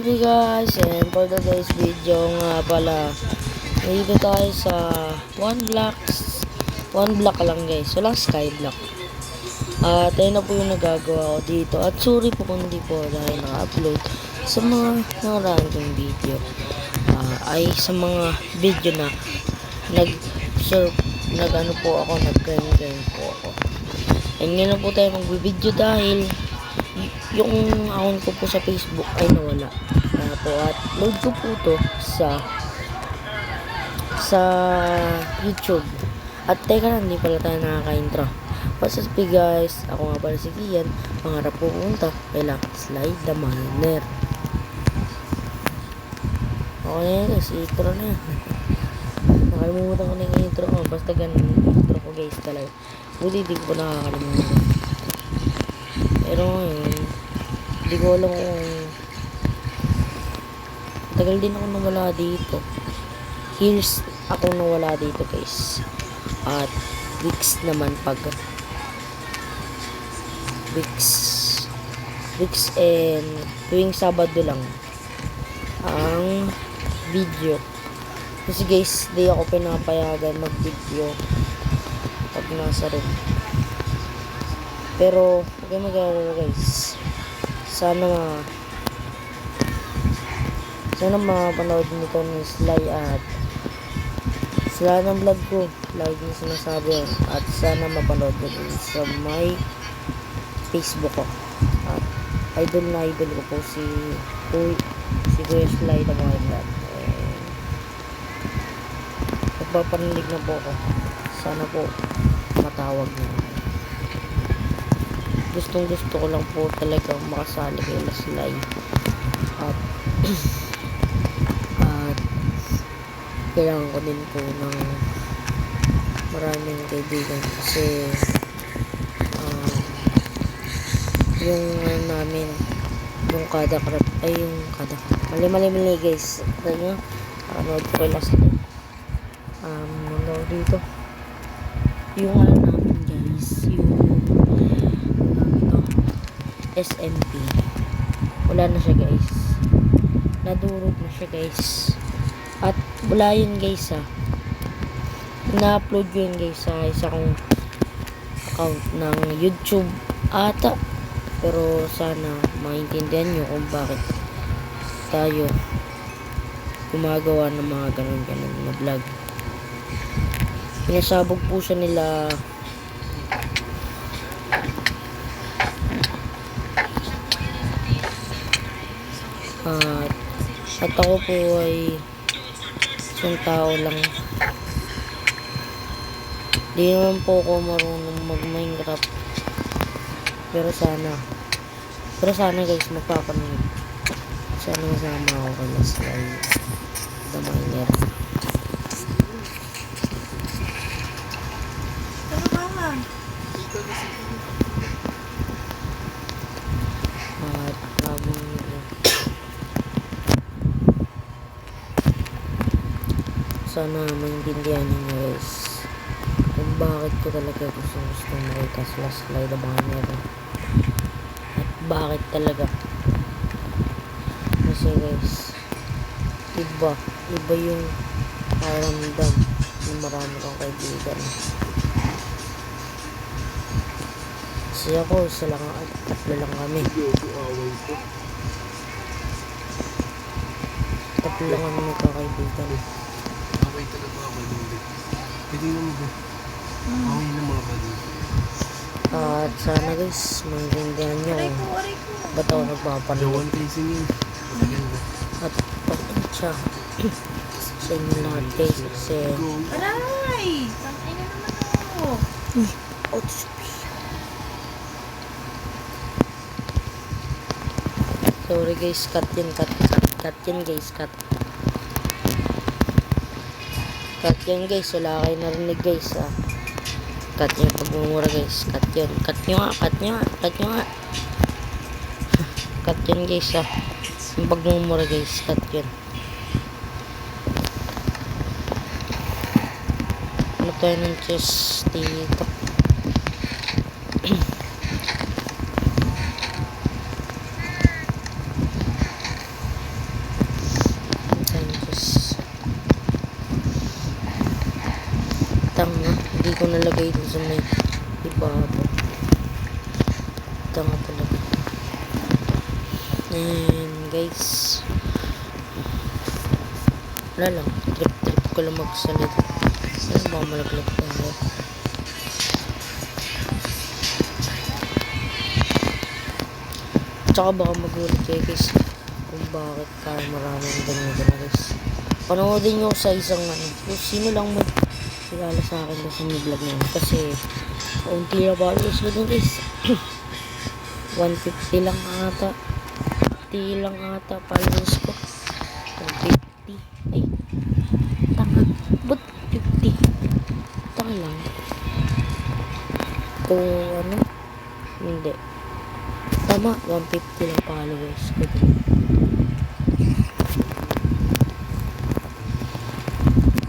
Hey guys, and for today's video nga pala, dito tayo sa one block lang guys, walang skyblock. At ayun na po yung nagagawa ko dito. At sorry po kung hindi po dahil naka-upload sa mga nakaraan kong video. Ay sa mga video na nag-ano po ako, nag-grind po ako. And ngayon po tayo mag-video dahil yung account ko po sa Facebook ay nawala. Kaya po at load ko po to sa YouTube. At teka lang, hindi pala tayo nakaka-intro. What's up guys, ako nga pala si Kian. Pangarap po pumunta kailang Sly the Miner. Okay na guys, intro na yan. Nakalimutan ko na yung intro ko. Basta ganun intro ko guys talaga. Buti di ko nakakalimutan. Pero ngayon, hindi ko alam kung tagal din ako nawala dito. Years ako nawala dito guys. At weeks naman weeks and tuwing Sabado lang ang video. Kasi guys, di ako pinapayagan mag-video pag nasa room. Pero huwag kayo mag-alala guys, sana mapanood nito ni Sly at sila ng vlog ko, lagi niya sinasabi, at sana mapanood nyo din sa my Facebook ko. At idol ko po si Kuya Sly the Miner. Nagpapanilig na po ako, sana po matawag niyo. Gustong gusto ko lang po talaga makasali kay Sly at kailangan ko din po ng maraming kaibigan kasi yung namin yung kada crap ay yung kada mali guys ano ko kay Sly ano dito yung namin guys yung SMP wala na siya guys, nadurog na siya guys. At wala yun guys na-upload ko yun guys sa isa kong account ng YouTube ata, pero sana maintindihan nyo kung bakit tayo gumagawa ng mga ganun na vlog. Pinasabog po siya nila at ako po ay isang tao lang, di naman po ako marunong mag Minecraft, pero sana guys magpapanood, sana masama ako kay Sly the Miner. At sana maintindihan niyo guys kung bakit ko talaga gusto makita sila Sly the Miner at bakit talaga. Kasi guys, iba yung paramdam ng marami kang kaibigan. Kasi ako isa lang at tatlo lang kami, tatlo lang kami magkakaibigan. Away talaga mga malulit. Pwede naman ba? Away na mga malulit. At sana guys, maintindihan nyo ba't ako nagpapanood. Jawan facing yun. Matagal na. At pagod siya sa inyo lahat guys kasi Aray! Tangay na naman ako. sorry guys, cut yun guys, cut yan guys, wala kayo narinig guys cut yung pagmumura guys, cut nyo nga cut yan guys yung pagmumura guys, cut yun. Ano tayo ng chest dito? nalagay dun sa may ibabaw. Tanga talaga. And guys, wala lang, trip ko lang magsalita. Ano ba malaglag tayo? Tsaka baka magulit kayo guys kung bakit tayo maraming ganito na guys. Panoodin nyo sa isang kung sino lang magkilala sa akin sa may vlog na yun. Kasi kaunti na followers ko dun guys. 150 lang ata. 50 lang ata followers ko. 150. Ay, tanga. Ba't 50? Tanga lang. Kung ano, hindi. Tama, 150 lang followers ko.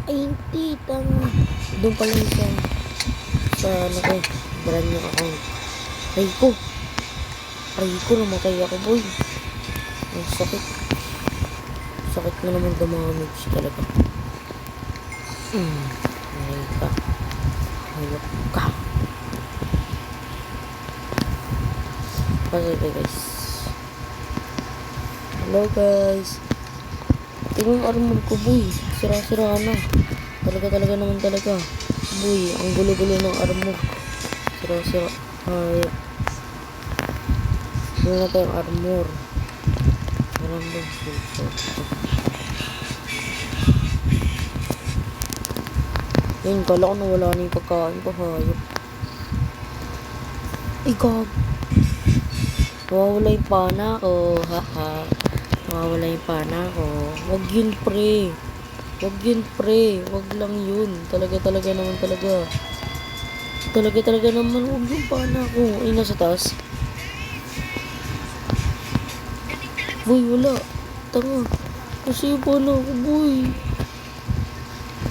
Ay, hindi. Tama. Doon pala yung sa ano ko, brand new account. Rico, namatay ako boy. Ang sakit. Sakit na naman damage talaga. Hayop ka. Pasok guys. Hello guys. Tingnan yung armor ko boy. Sira-sira na. Talaga naman talaga. Boy, ang gulo-gulo ng armor. Sira-sira. Hayop. Doon na tayong armor. Random filter. Yun, kala ko nawala na yung pagkain ko. Hayop. Ay, gag. Nawawala yung pana ko. Haha. Nawawala yung pana ko. Wag yun, pre. Wag lang yun. Talaga naman talaga. Talaga naman. Wag yung pana ko. Ay, nasa taas. Boy, wala. Tanga. Kasi yung pana ko, boy.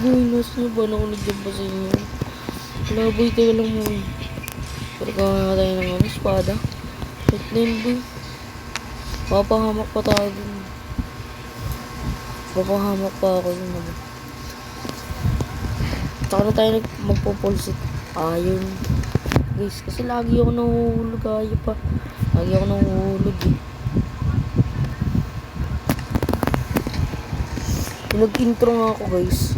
Boy, nasa yung pana ko nandiyan pa sa inyo. Wala, boy. Tayo lang mo. Pero kaya tayo ng espada. Wait na yun, boy. Papahamak pa tayo dun. Papahamak pa ako yun, naman. Tsaka na tayo magpupulsit. Ayun. Guys, kasi lagi ako nahuhulog. Ayaw pa. Lagi ako nahuhulog eh. Nag-intro nga ako guys.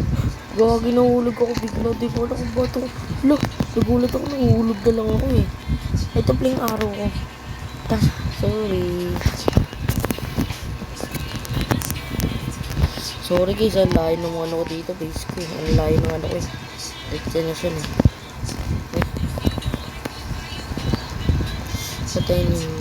Gagi nahulog ako bigla. Di ko alam kung bato. Look, nagulat ako. Nahuhulog na lang ako eh. Ito pala yung araw ko. Sorry guys, ang layo ng ano ko dito. Base ko. Ang layo ng ano ko eh. Destination eh. Patayin yung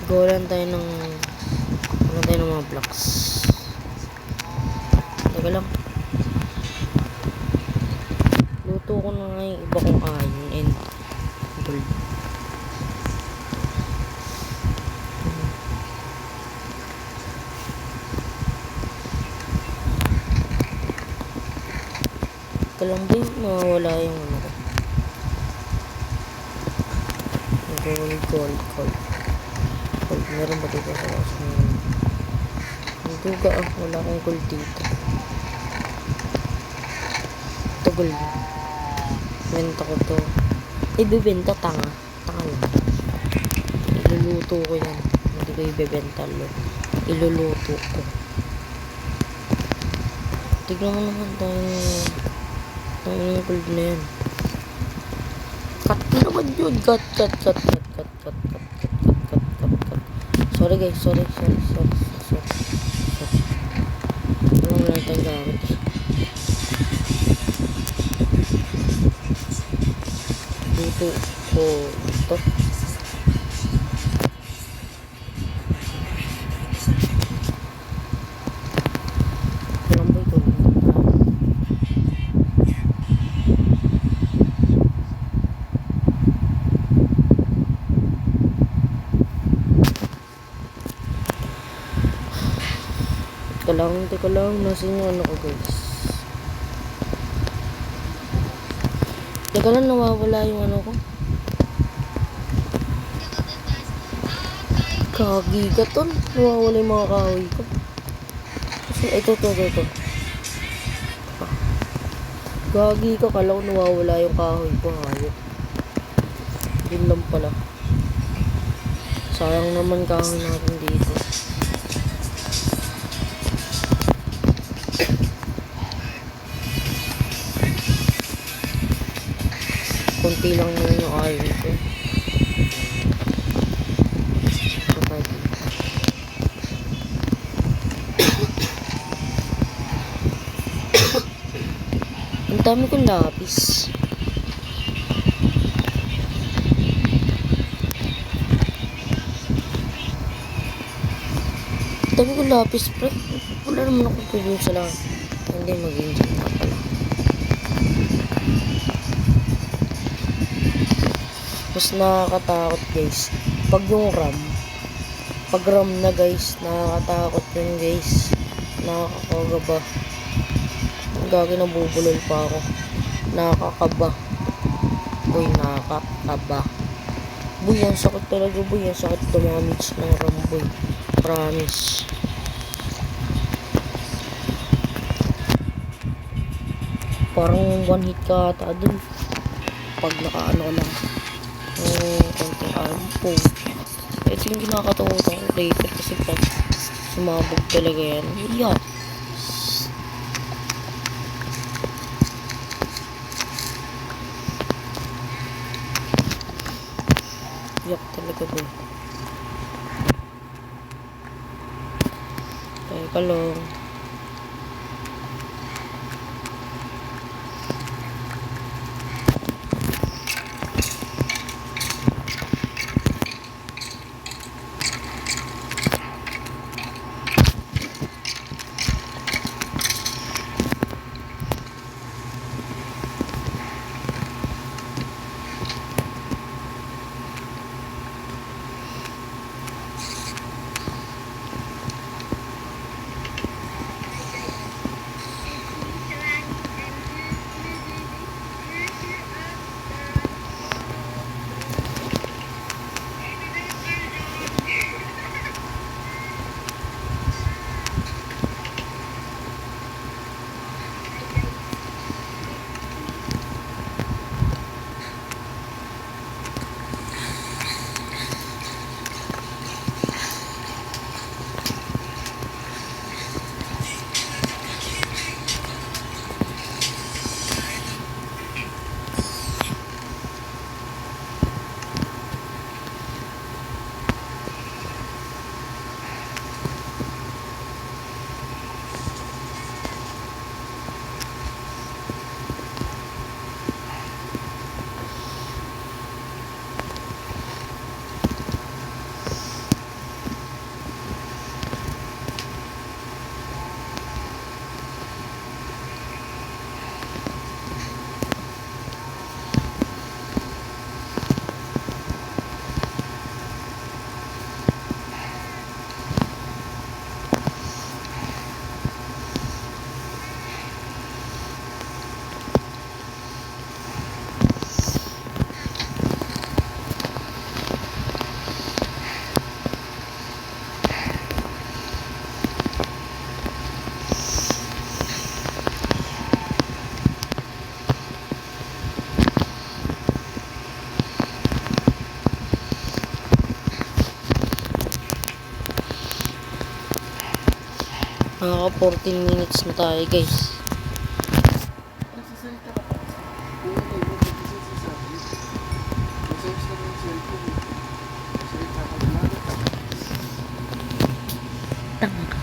Golan tayo ng mga blocks. Teka lang. Luto ko na nga yung iba kong iron and gold. Teka lang ba yung mawawala yung ano ko. Gold. Meron ba dito sa kaso ngayon? Ang duga wala akong gold dito. Ito gold. Benta ko to. Ibibenta, tanga lang. Iluluto ko yan. Hindi ko ibibenta lo. Iluluto ko. Tignan mo naman tayo. Ang gold na yan. Cut naman yun. Cut. Sorry guys, sorry. Walang lang tayong gamit. Dito ko ito. Walang ba ito? Teka lang, nasa yung ano ko guys. Teka lang, nawawala yung ano ko. Gagi ka ton. Nawawala yung mga kahoy ko. Kasi, ito. Gagi ka, kala ko nawawala yung kahoy ko. Hayop. Yun lang pala. Sayang naman kahoy natin dito. Kunti lang naman yung iron ko. Ang dami kong lapis. Ang dami kong lapis, pre. Wala naman ako pwede sa lahat. Hindi, mag-enjoy na pala. Mas nakakatakot, guys. Pag yung RAM. Pag RAM na, guys. Nakakatakot yun, guys. Nakakagaba. Gagi, nabubulol pa ako. Nakakaba. Uy, nakakaba. Boy, ang sakit talaga, boy. Ang sakit damage ng RAM, boy. Promise. Parang one hit ka ata dun. Pag nakaano lang. Konting arm po. Ito yung kinakatakutan ko, creeper. Kasi pag sumabog talaga yan. Iyak. Iyak talaga, boy. Teka lang. Nakaka 14 minutes na tayo, guys. Nagsasalita ka pa. Kung ano, magsasasabi. Masayos na ng cellphone. Salita ka talaga ka. Tama ka.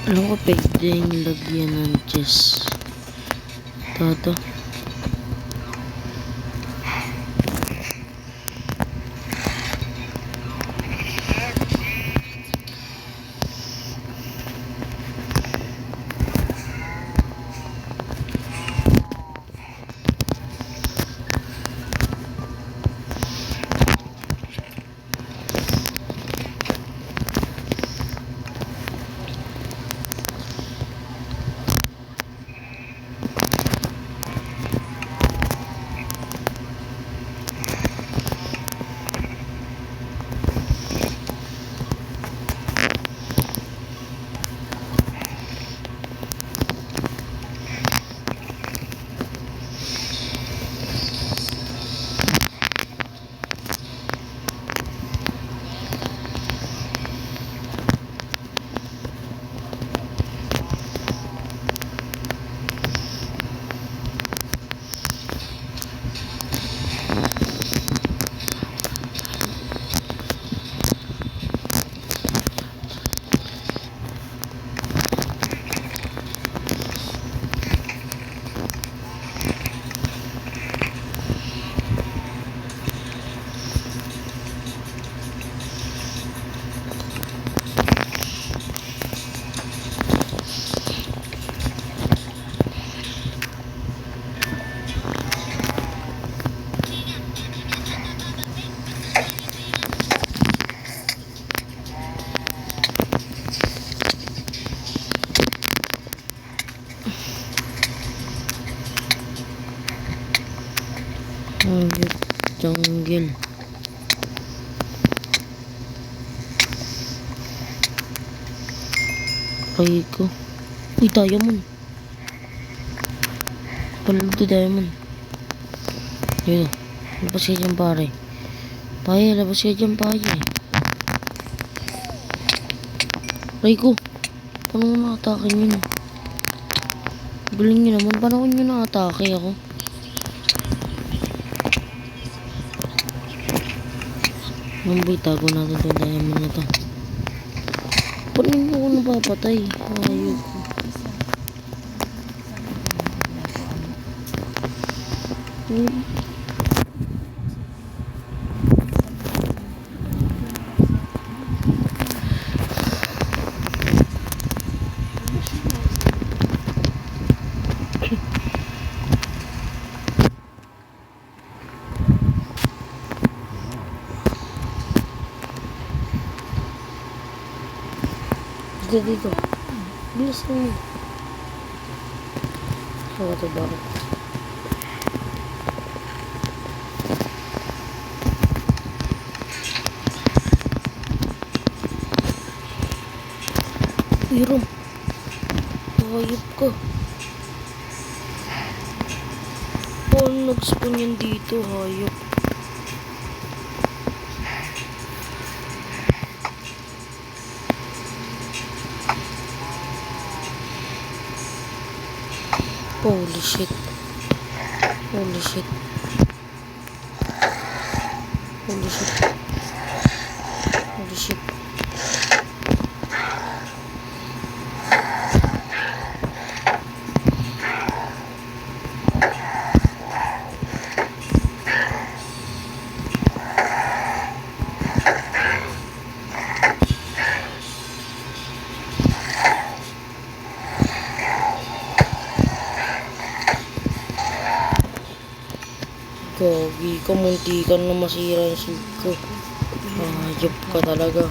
Alam ko pwedeng lagyan ng chess. Ito. Jungle. Ay ko. Uy, diamond. Palad to diamond. Yun. Labas kayo dyan pare. Paye, labas kayo dyan paye. Ay ko. Paano mo na-atake yun? Galing nyo naman. Paano ko nyo na-atake ako? Mambay, tago natin itong diamond na to. Paano nyo ako napapatay? Ayun. Dito. Bilis naman. Saka ito bakit? Irom. Hayop ka. Paano nag-spawn yan dito, hayop? Holy shit. Holy shit. Holy shit. Holy shit. Gogi ka, muntikan na masira yung shield ko. Hayop ka talaga.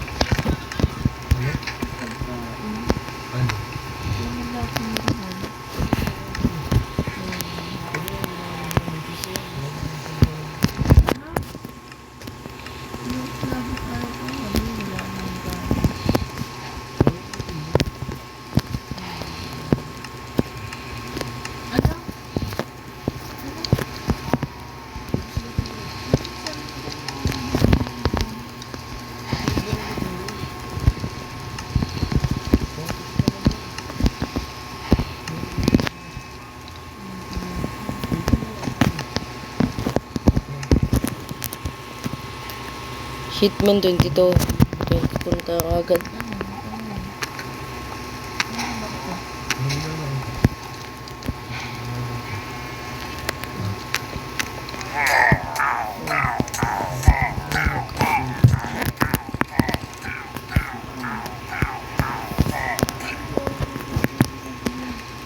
Hitman 22. 20 punta agad.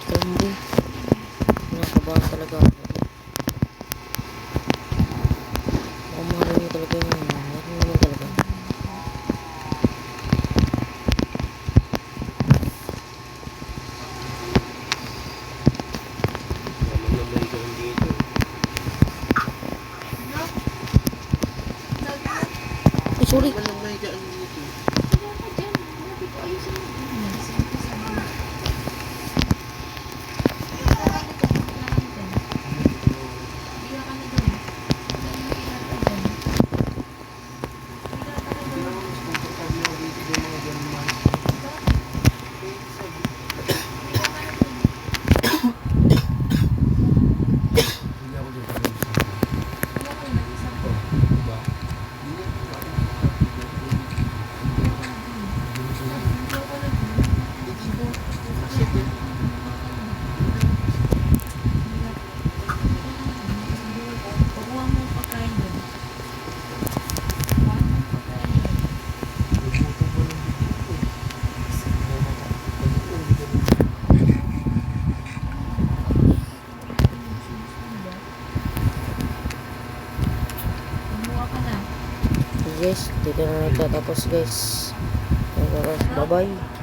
Grabe. Nakakabahan talaga ako. Mahal niyo talaga yun. Mahal naman talaga. Naman ko dito. No? Sabi ko, Ay, sorry. Naman may gaan dito. wala ka dyan. Sabi ko, ayusin mo. Sabi ko, sabi ko. Kailangan ito. Kailangan ito. Bigyan ka na doon. Dahil hindi ka na dyan. Bigyan ka na Hindi doon. naman mas komportable ako dito yung mga ganun man. Bakit? Eh, sabi. Bigyan ka na doon. Hindi ako dito. Bigyan ka na mag-isa ko. Diba? Hindi ako Pagkuha mo ang pagkain doon. Pagkuha mo ang pagkain doon. Kumuha ka na. Guys, dito na nagtatapos guys. Bye bye.